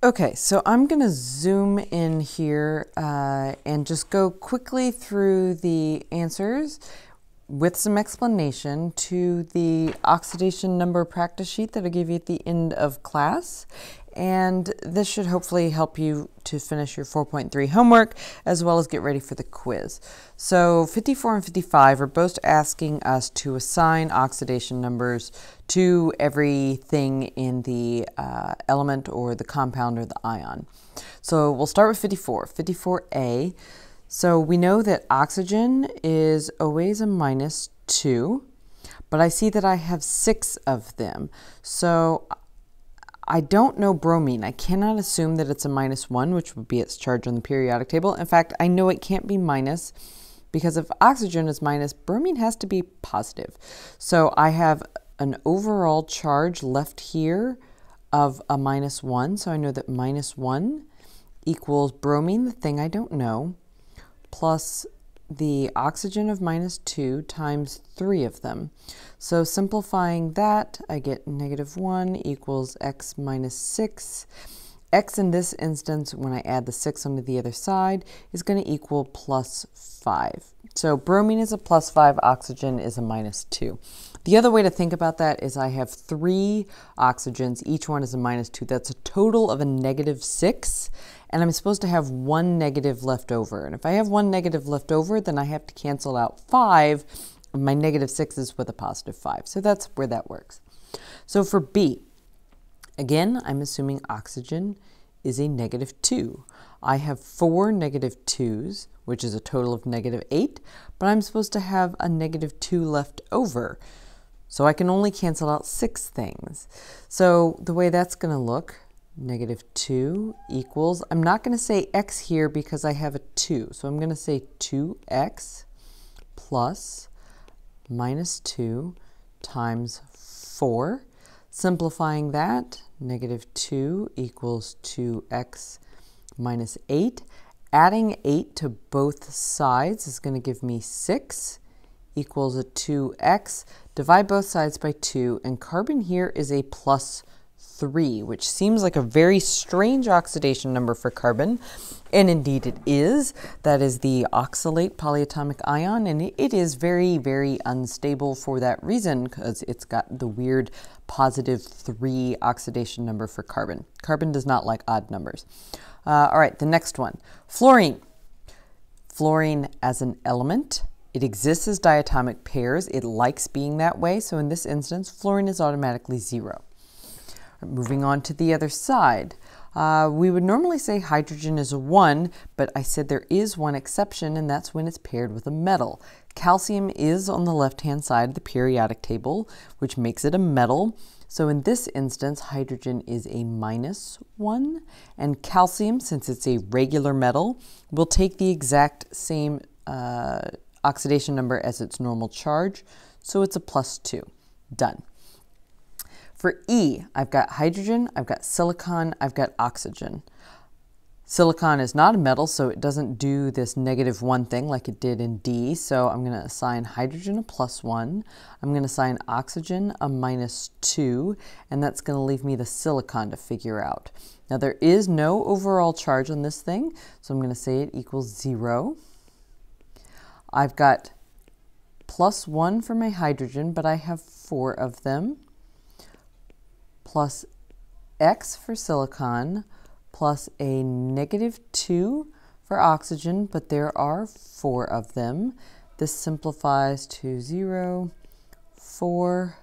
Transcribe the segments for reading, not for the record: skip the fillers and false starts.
Okay, so I'm going to zoom in here and just go quickly through the answers with some explanation to the oxidation number practice sheet that I gave you at the end of class. And this should hopefully help you to finish your 4.3 homework as well as get ready for the quiz. So 54 and 55 are both asking us to assign oxidation numbers to everything in the element or the compound or the ion. So we'll start with 54, 54A. So we know that oxygen is always a -2, but I see that I have 6 of them. So I don't know bromine. I cannot assume that it's a -1, which would be its charge on the periodic table. In fact, I know it can't be minus because if oxygen is minus, bromine has to be positive. So I have an overall charge left here of a -1. So I know that -1 equals bromine, the thing I don't know, plus the oxygen of -2 times 3 of them. So simplifying that, I get -1 equals x minus 6. X in this instance, when I add the 6 onto the other side, is going to equal +5. So bromine is a +5, oxygen is a -2. The other way to think about that is I have 3 oxygens, each one is a -2. That's a total of a -6, and I'm supposed to have 1 negative left over. And if I have 1 negative left over, then I have to cancel out 5 of my -6's with a +5. So that's where that works. So for B, again, I'm assuming oxygen is a -2. I have 4 -2's, which is a total of -8, but I'm supposed to have a -2 left over. So I can only cancel out 6 things. So the way that's going to look, -2 equals, I'm not going to say x here because I have a 2. So I'm going to say 2x plus -2 times 4. Simplifying that, -2 equals 2x minus 8. Adding 8 to both sides is going to give me 6 equals a 2x. Divide both sides by 2, and carbon here is a +3, which seems like a very strange oxidation number for carbon, and indeed it is. That is the oxalate polyatomic ion, and it is very, very unstable for that reason because it's got the weird +3 oxidation number for carbon. Carbon does not like odd numbers. All right, the next one, fluorine. Fluorine as an element. It exists as diatomic pairs. It likes being that way. So in this instance, fluorine is automatically 0. Moving on to the other side. We would normally say hydrogen is a 1, but I said there is one exception, and that's when it's paired with a metal. Calcium is on the left-hand side of the periodic table, which makes it a metal. So in this instance, hydrogen is a -1, and calcium, since it's a regular metal, will take the exact same oxidation number as its normal charge, so it's a +2. Done. For E, I've got hydrogen, I've got silicon, I've got oxygen. Silicon is not a metal, so it doesn't do this -1 thing like it did in D, so I'm going to assign hydrogen a +1. I'm going to assign oxygen a -2, and that's going to leave me the silicon to figure out. Now there is no overall charge on this thing, so I'm going to say it equals 0. I've got +1 for my hydrogen, but I have 4 of them, plus x for silicon, plus a -2 for oxygen, but there are 4 of them. This simplifies to 0, 4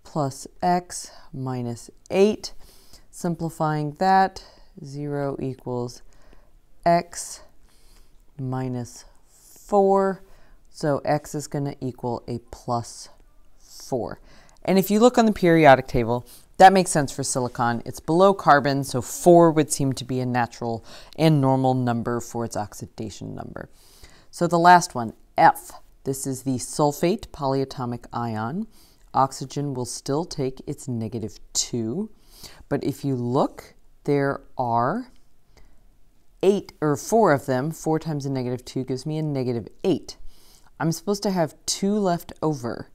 plus x minus 8. Simplifying that, 0 equals x minus 4. So x is going to equal a +4. And if you look on the periodic table, that makes sense for silicon. It's below carbon, so 4 would seem to be a natural and normal number for its oxidation number. So the last one, F. This is the sulfate polyatomic ion. Oxygen will still take its -2. But if you look, there are 4 of them. 4 times a -2 gives me a -8. I'm supposed to have 2 left over.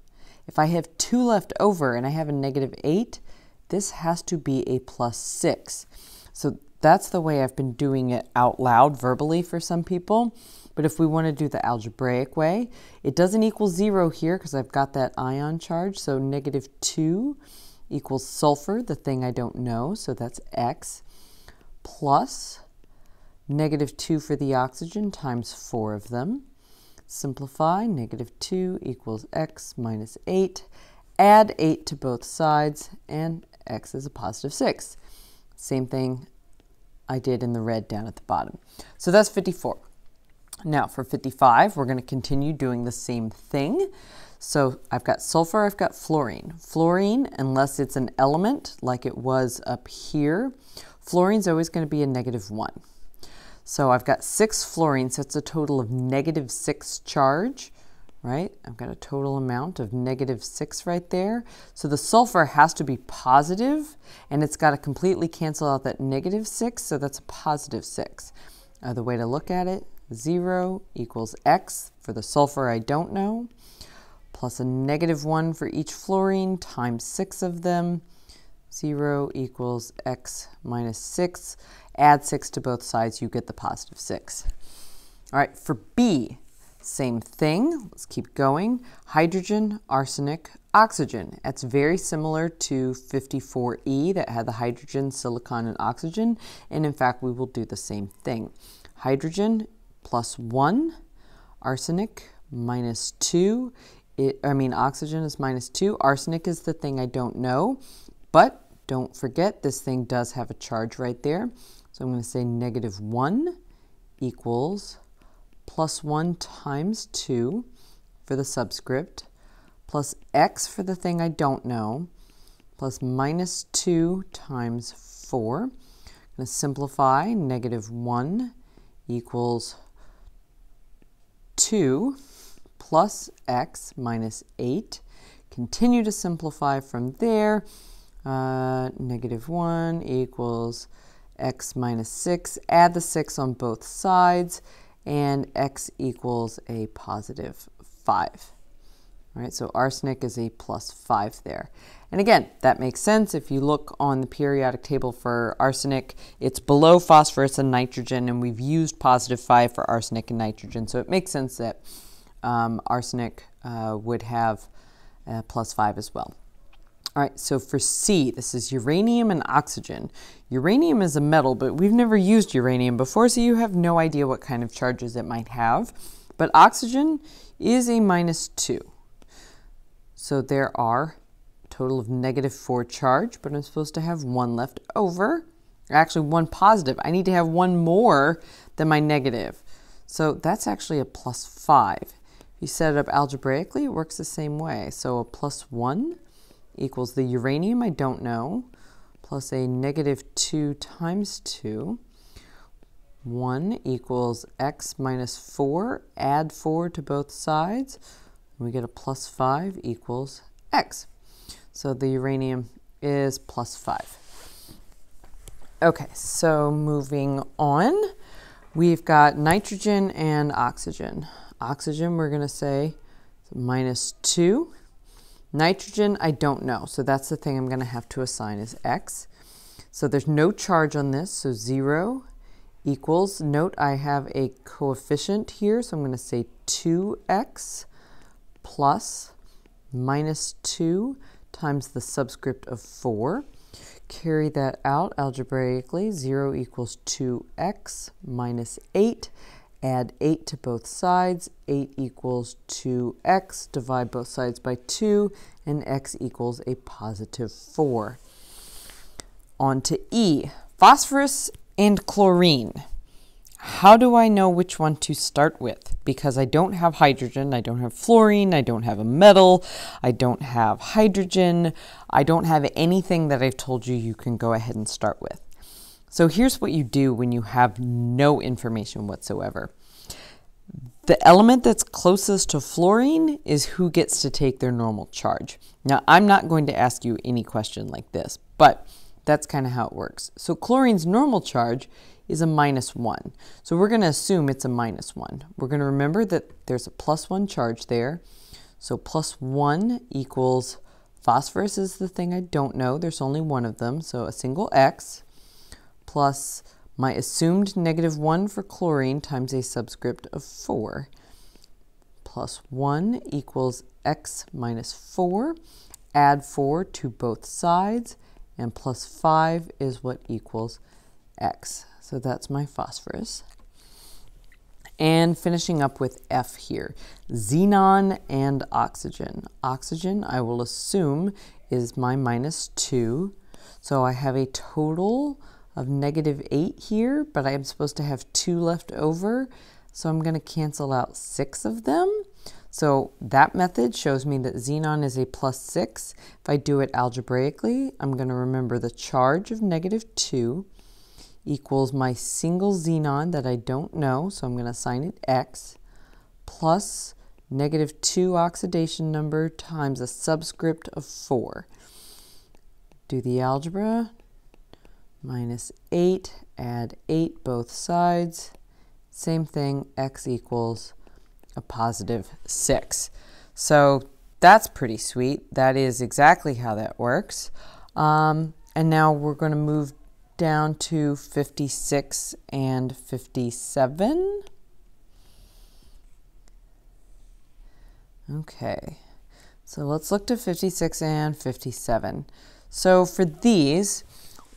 If I have 2 left over and I have a -8, this has to be a +6. So that's the way I've been doing it out loud verbally for some people. But if we want to do the algebraic way, it doesn't equal 0 here because I've got that ion charge. So -2 equals sulfur, the thing I don't know, so that's X, plus -2 for the oxygen times 4 of them. Simplify, -2 equals X minus 8. Add 8 to both sides, and X is a positive 6. Same thing I did in the red down at the bottom. So that's 54. Now for 55, we're going to continue doing the same thing. So I've got sulfur, I've got fluorine. Fluorine, unless it's an element like it was up here, fluorine's always going to be a -1. So I've got 6 fluorine, so it's a total of -6 charge, right? I've got a total amount of -6 right there. So the sulfur has to be positive, and it's got to completely cancel out that -6, so that's a positive 6. The way to look at it, 0 equals X for the sulfur I don't know, plus a -1 for each fluorine times 6 of them. 0 equals X minus 6. Add 6 to both sides, you get the positive 6. All right, for B, same thing. Let's keep going. Hydrogen, arsenic, oxygen. That's very similar to 54E that had the hydrogen, silicon, and oxygen. And in fact, we will do the same thing. Hydrogen +1, arsenic -2. Oxygen is -2. Arsenic is the thing I don't know, but don't forget this thing does have a charge right there. So I'm going to say -1 equals +1 times 2 for the subscript, plus X for the thing I don't know, plus -2 times 4. I'm going to simplify. -1 equals 2 plus X minus 8. Continue to simplify from there. -1 equals X minus 6. Add the 6 on both sides, and X equals a positive 5. All right, so arsenic is a +5 there. And again, that makes sense. If you look on the periodic table for arsenic, it's below phosphorus and nitrogen, and we've used +5 for arsenic and nitrogen. So it makes sense that arsenic would have +5 as well. All right, so for C, this is uranium and oxygen. Uranium is a metal, but we've never used uranium before, so you have no idea what kind of charges it might have. But oxygen is a -2. So there are a total of -4 charge, but I'm supposed to have 1 left over. Actually, 1 positive. I need to have 1 more than my negative. So that's actually a +5. If you set it up algebraically, it works the same way. So a +1 equals the uranium I don't know, plus a -2 times 2. 1 equals X minus 4. Add 4 to both sides. We get a +5 equals X. So the uranium is +5. Okay, so moving on, we've got nitrogen and oxygen. Oxygen, we're going to say -2. Nitrogen, I don't know, so that's the thing I'm going to have to assign as X. So there's no charge on this, so 0 equals, note I have a coefficient here, so I'm going to say 2X plus -2 times the subscript of 4. Carry that out algebraically. 0 equals 2X minus 8. Add 8 to both sides. 8 equals 2X. Divide both sides by 2, and X equals a positive 4. On to E. Phosphorus and chlorine. How do I know which one to start with? Because I don't have hydrogen, I don't have fluorine, I don't have a metal, I don't have hydrogen, I don't have anything that I've told you can go ahead and start with. So here's what you do when you have no information whatsoever. The element that's closest to fluorine is who gets to take their normal charge. Now, I'm not going to ask you any question like this, but that's kind of how it works. So chlorine's normal charge is a -1. So we're going to assume it's a -1. We're going to remember that there's a +1 charge there. So +1 equals, phosphorus is the thing I don't know. There's only one of them, so a single X, plus my assumed -1 for chlorine times a subscript of 4. Plus 1 equals x minus 4. Add 4 to both sides, and plus 5 is what equals x. So that's my phosphorus. And finishing up with F here, xenon and oxygen. Oxygen, I will assume, is my -2. So I have a total of -8 here, but I am supposed to have 2 left over. So I'm going to cancel out 6 of them. So that method shows me that xenon is a +6. If I do it algebraically, I'm going to remember the charge of -2 equals my single xenon that I don't know, so I'm going to assign it x, plus -2 oxidation number times a subscript of 4. Do the algebra, -8, add 8 both sides, same thing, x equals a +6. So that's pretty sweet. That is exactly how that works. And now we're going to move down to 56 and 57. Okay, so let's look to 56 and 57. So for these,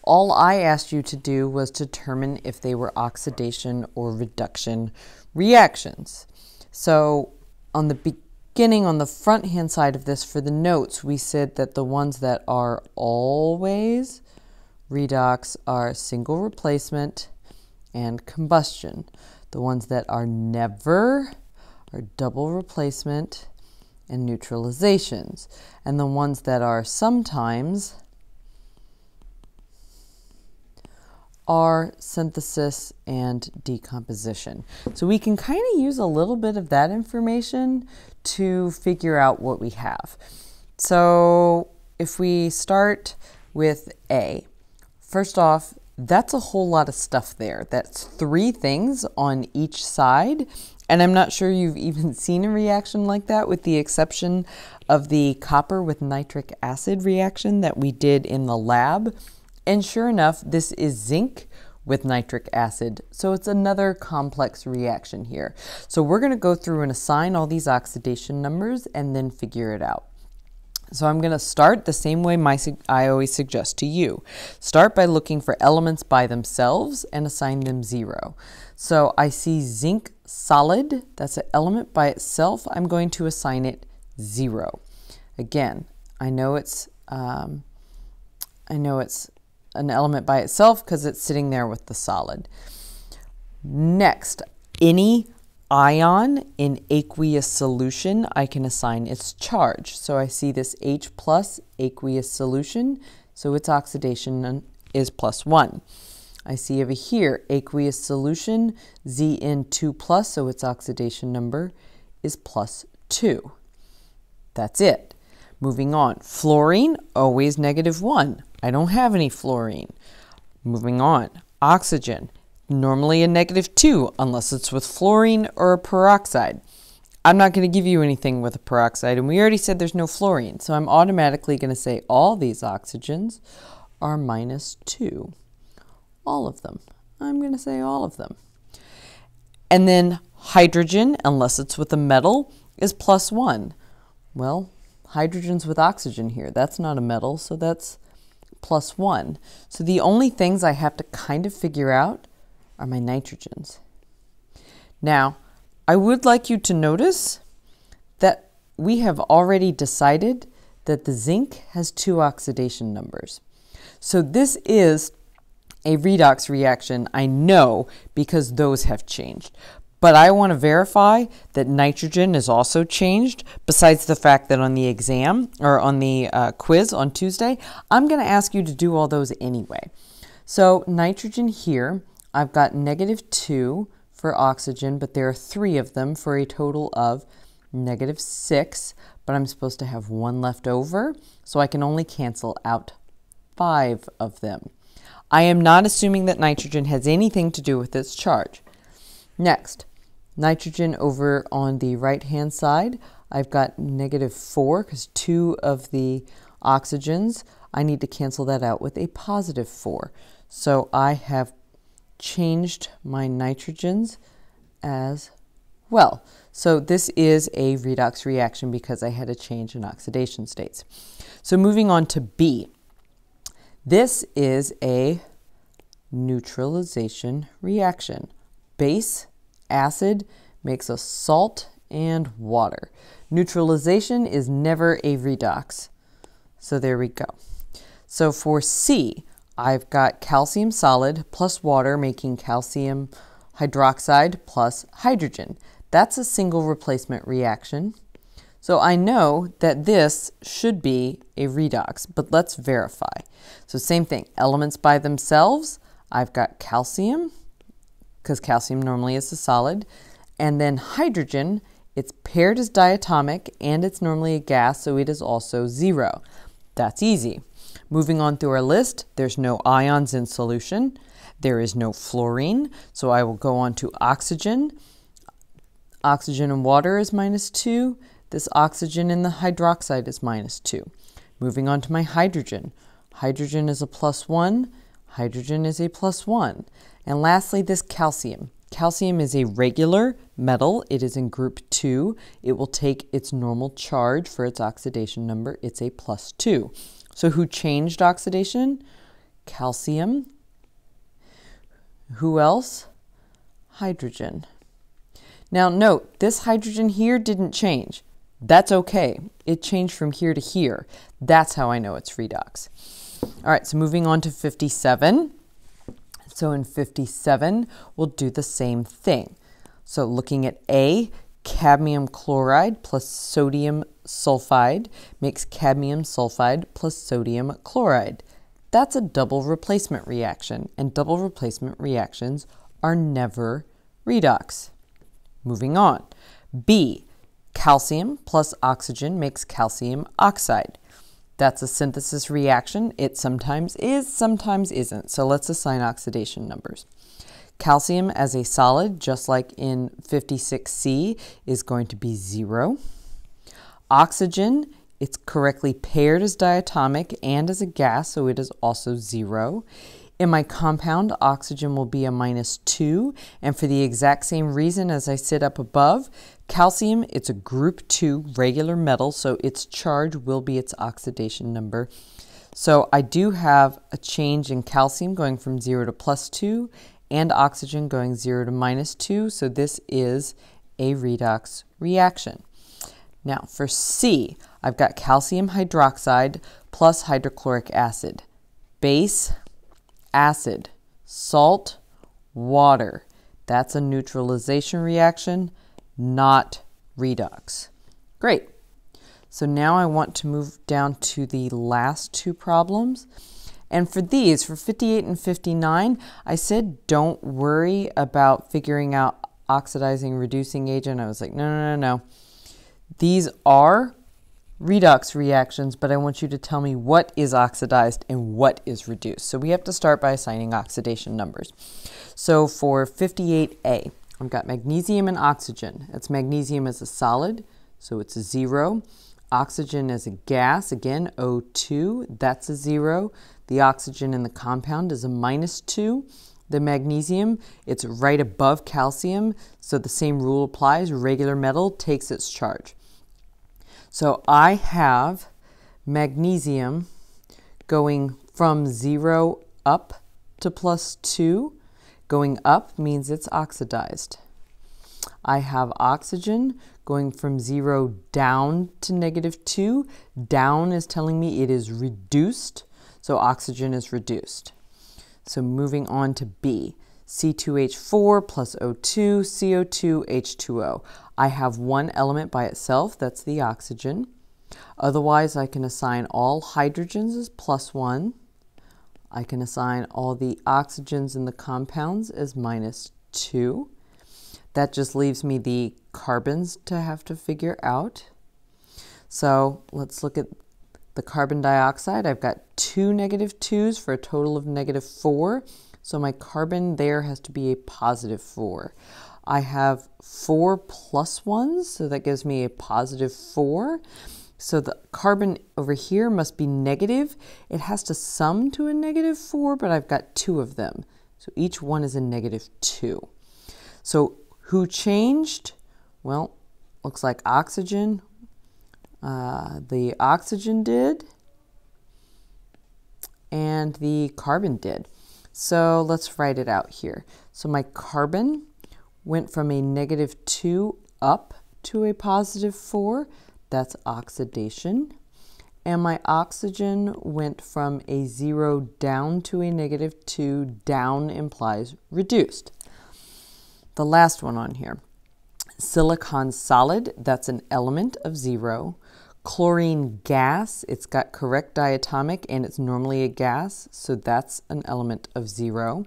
all I asked you to do was determine if they were oxidation or reduction reactions. So on the beginning, on the front hand side of this, for the notes, we said that the ones that are always redox are single replacement and combustion. The ones that are never are double replacement and neutralizations. And the ones that are sometimes are synthesis and decomposition. So we can kind of use a little bit of that information to figure out what we have. So if we start with A, first off, that's a whole lot of stuff there. That's 3 things on each side. And I'm not sure you've even seen a reaction like that, with the exception of the copper with nitric acid reaction that we did in the lab. And sure enough, this is zinc with nitric acid. So it's another complex reaction here. So we're going to go through and assign all these oxidation numbers and then figure it out. So I'm going to start the same way I always suggest to you. Start by looking for elements by themselves and assign them 0. So I see zinc solid, that's an element by itself. I'm going to assign it 0. Again, I know it's an element by itself because it's sitting there with the solid. Next, any ion in aqueous solution, I can assign its charge. So I see this H plus aqueous solution, so its oxidation is +1. I see over here aqueous solution, Zn2 plus, so its oxidation number is +2. That's it. Moving on, fluorine, always -1. I don't have any fluorine. Moving on, oxygen, normally a -2 unless it's with fluorine or a peroxide. I'm not going to give you anything with a peroxide, and we already said there's no fluorine, so I'm automatically going to say all these oxygens are -2. All of them. I'm going to say all of them. And then hydrogen, unless it's with a metal, is +1. Well, hydrogen's with oxygen here. That's not a metal, so that's +1. So the only things I have to kind of figure out are my nitrogens. Now, I would like you to notice that we have already decided that the zinc has 2 oxidation numbers. So this is a redox reaction, I know, because those have changed. But I want to verify that nitrogen is also changed, besides the fact that on the exam, or on the quiz on Tuesday, I'm going to ask you to do all those anyway. So nitrogen here, I've got -2 for oxygen, but there are 3 of them for a total of -6, but I'm supposed to have 1 left over, so I can only cancel out 5 of them. I am not assuming that nitrogen has anything to do with its charge. Next, nitrogen over on the right-hand side, I've got -4 because 2 of the oxygens I need to cancel that out with a positive 4. So I have changed my nitrogens as well. So this is a redox reaction because I had a change in oxidation states. So moving on to B. This is a neutralization reaction. Base, acid, makes a salt and water. Neutralization is never a redox. So there we go. So for C, I've got calcium solid plus water making calcium hydroxide plus hydrogen. That's a single replacement reaction. So I know that this should be a redox, but let's verify. So same thing, elements by themselves, I've got calcium, because calcium normally is a solid, and then hydrogen, it's paired as diatomic and it's normally a gas, so it is also 0. That's easy. Moving on through our list, there's no ions in solution. There is no fluorine, so I will go on to oxygen. Oxygen and water is -2. This oxygen in the hydroxide is -2. Moving on to my hydrogen. Hydrogen is a +1. Hydrogen is a +1. And lastly, this calcium. Calcium is a regular metal. It is in group 2. It will take its normal charge for its oxidation number. It's a +2. So who changed oxidation? Calcium. Who else? Hydrogen. Now note, this hydrogen here didn't change. That's okay. It changed from here to here. That's how I know it's redox. All right, so moving on to 57. So in 57, we'll do the same thing. So looking at A, cadmium chloride plus sodium sulfide makes cadmium sulfide plus sodium chloride. That's a double replacement reaction, and double replacement reactions are never redox. Moving on. B, calcium plus oxygen makes calcium oxide. That's a synthesis reaction. It sometimes is, sometimes isn't. So let's assign oxidation numbers. Calcium as a solid, just like in 56C, is going to be 0. Oxygen, it's correctly paired as diatomic and as a gas, so it is also 0. In my compound, oxygen will be a -2, and for the exact same reason as I said up above, calcium, it's a group 2 regular metal, so its charge will be its oxidation number. So I do have a change in calcium going from 0 to +2, and oxygen going 0 to -2, so this is a redox reaction. Now for C, I've got calcium hydroxide plus hydrochloric acid. Base, acid, salt, water. That's a neutralization reaction, not redox. Great. So now I want to move down to the last two problems. And for these, for 58 and 59, I said don't worry about figuring out oxidizing reducing agent. I was like, no. These are redox reactions, but I want you to tell me what is oxidized and what is reduced. So we have to start by assigning oxidation numbers. So for 58A, I've got magnesium and oxygen. That's magnesium as a solid, so it's a 0. Oxygen as a gas, again, O2, that's a 0. The oxygen in the compound is a -2. The magnesium, it's right above calcium, so the same rule applies. Regular metal takes its charge. So I have magnesium going from 0 up to +2. Going up means it's oxidized. I have oxygen going from 0 down to -2. Down is telling me it is reduced, so oxygen is reduced. So moving on to B. C2H4 plus O2, CO2, H2O. I have one element by itself, that's the oxygen. Otherwise, I can assign all hydrogens as +1. I can assign all the oxygens in the compounds as -2. That just leaves me the carbons to have to figure out. So let's look at the carbon dioxide. I've got 2 -2s for a total of -4. So my carbon there has to be a +4. I have 4 +1s, so that gives me a +4. So the carbon over here must be negative. It has to sum to a -4, but I've got 2 of them. So each one is a -2. So who changed? Well, looks like oxygen. The oxygen did, and the carbon did. So let's write it out here. So my carbon went from a -2 up to a +4. That's oxidation. And my oxygen went from a 0 down to a -2. Down implies reduced. The last one on here. Silicon solid, that's an element of 0. Chlorine gas, it's got correct diatomic and it's normally a gas, so that's an element of 0.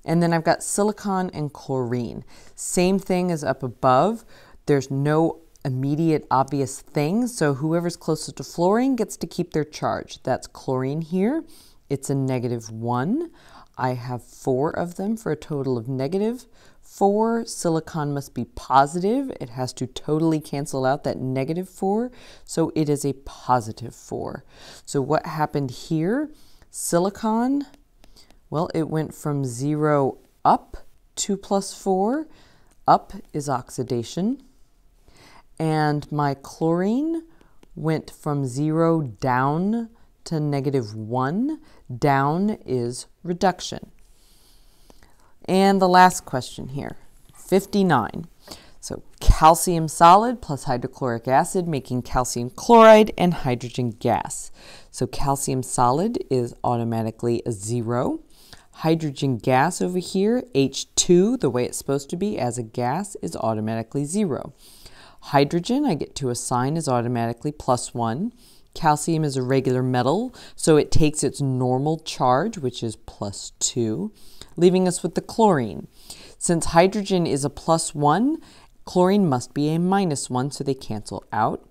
And then I've got silicon and chlorine. Same thing as up above. There's no immediate obvious thing, so whoever's closest to fluorine gets to keep their charge. That's chlorine here. It's a -1. I have 4 of them for a total of -4. Silicon must be positive. It has to totally cancel out that -4, so it is a +4. So what happened here? Silicon, well, it went from 0 up to +4. Up is oxidation. And my chlorine went from 0 down to -1. Down is reduction. And the last question here, 59. So calcium solid plus hydrochloric acid making calcium chloride and hydrogen gas. So calcium solid is automatically a 0. Hydrogen gas over here, H2, the way it's supposed to be as a gas, is automatically 0. Hydrogen, I get to assign, is automatically +1. Calcium is a regular metal, so it takes its normal charge, which is +2, leaving us with the chlorine. Since hydrogen is a +1, chlorine must be a -1, so they cancel out.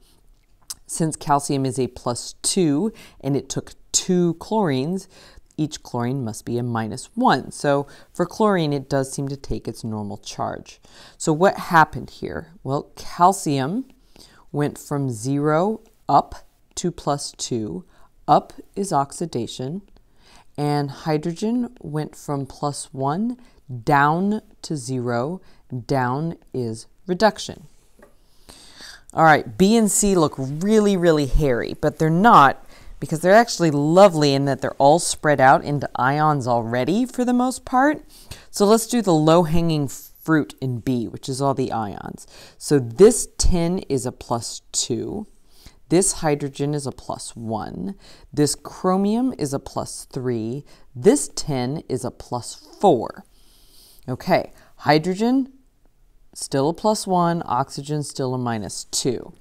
Since calcium is a +2, and it took 2 chlorines, each chlorine must be a -1. So for chlorine, it does seem to take its normal charge. So what happened here? Well, calcium went from 0 up to +2. Up is oxidation. And hydrogen went from +1 down to 0. Down is reduction. All right, B and C look really, really hairy, but they're not, because they're actually lovely in that they're all spread out into ions already for the most part. So let's do the low-hanging fruit in B, which is all the ions. So this tin is a +2. This hydrogen is a +1. This chromium is a +3. This tin is a +4. Okay, hydrogen, still a +1. Oxygen, still a -2.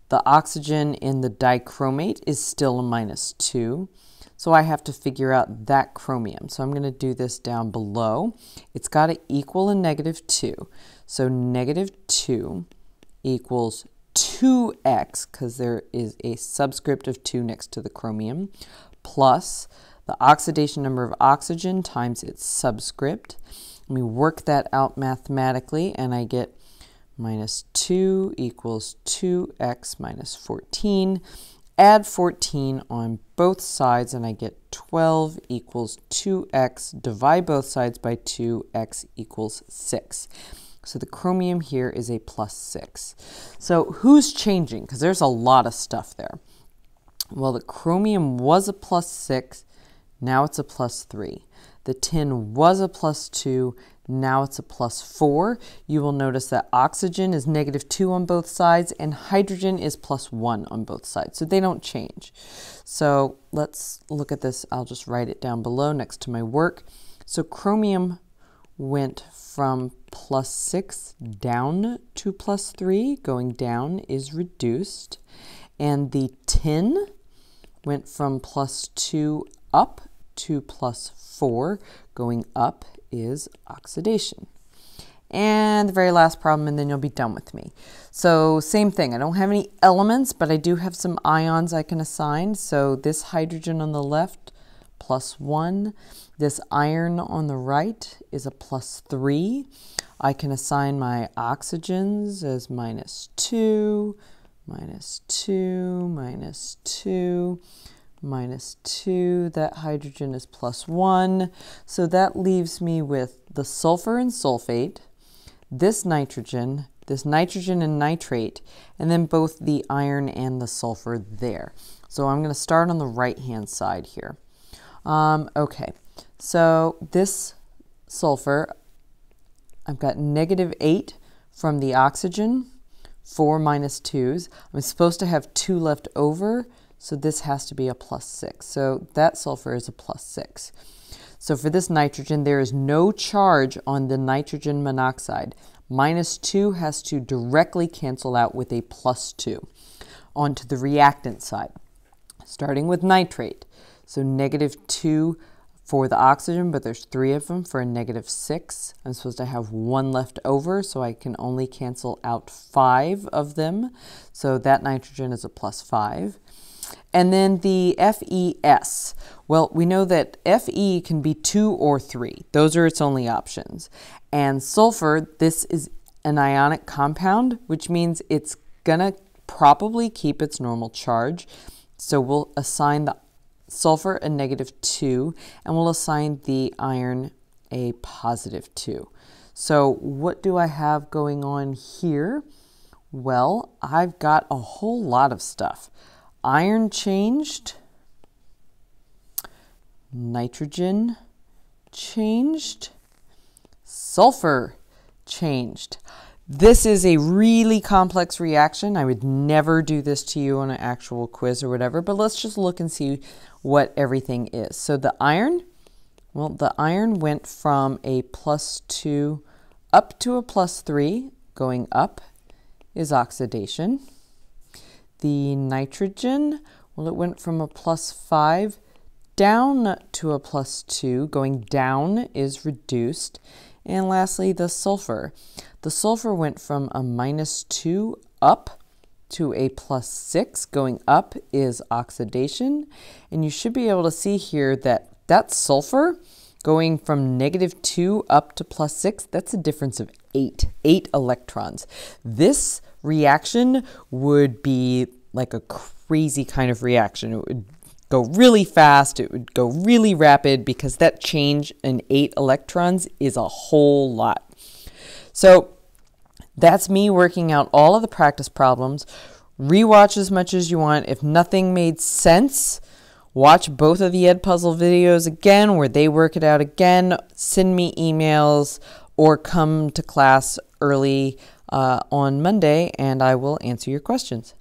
The oxygen in the dichromate is still a -2. So I have to figure out that chromium. So I'm going to do this down below. It's got to equal a -2. So -2 equals 2x, because there is a subscript of 2 next to the chromium, plus the oxidation number of oxygen times its subscript. Let me work that out mathematically, and I get -2 equals 2x minus 14. Add 14 on both sides, and I get 12 equals 2x. Divide both sides by 2, x equals 6. So the chromium here is a +6. So who's changing? Because there's a lot of stuff there. Well, the chromium was a +6. Now it's a +3. The tin was a +2. Now it's a +4. You will notice that oxygen is -2 on both sides and hydrogen is +1 on both sides. So they don't change. So let's look at this. I'll just write it down below next to my work. So chromium went from +6 down to +3. Going down is reduced. And the tin went from +2 up to +4. Going up is oxidation. And the very last problem, and then you'll be done with me. So same thing, I don't have any elements, but I do have some ions I can assign. So this hydrogen on the left, +1. This iron on the right is a +3. I can assign my oxygens as -2, minus 2, minus 2, minus 2. That hydrogen is plus 1. So that leaves me with the sulfur and sulfate, this nitrogen and nitrate, and then both the iron and the sulfur there. So I'm going to start on the right-hand side here. Okay, so this sulfur, I've got -8 from the oxygen, 4 minus 2s. I'm supposed to have 2 left over, so this has to be a +6. So that sulfur is a +6. So for this nitrogen, there is no charge on the nitrogen monoxide. -2 has to directly cancel out with a +2. Onto the reactant side, starting with nitrate. So -2 for the oxygen, but there's 3 of them for a -6. I'm supposed to have 1 left over, so I can only cancel out 5 of them. So that nitrogen is a +5. And then the FeS. Well, we know that Fe can be 2 or 3. Those are its only options. And sulfur, this is an ionic compound, which means it's going to probably keep its normal charge. So we'll assign the sulfur a -2, and we'll assign the iron a +2. So what do I have going on here? Well, I've got a whole lot of stuff. Iron changed, nitrogen changed, sulfur changed. This is a really complex reaction. I would never do this to you on an actual quiz or whatever, but let's just look and see what everything is. So the iron, well, the iron went from a +2 up to a +3. Going up is oxidation. The nitrogen, well, it went from a +5 down to a +2. Going down is reduced. And lastly, the sulfur. The sulfur went from a -2 up to a +6. Going up is oxidation. And you should be able to see here that that sulfur going from -2 up to +6, that's a difference of 8 electrons. This reaction would be like a crazy kind of reaction. It would go really fast, it would go really rapid, because that change in 8 electrons is a whole lot. So that's me working out all of the practice problems. Rewatch as much as you want. If nothing made sense, watch both of the Edpuzzle videos again where they work it out again. Send me emails or come to class early on Monday and I will answer your questions.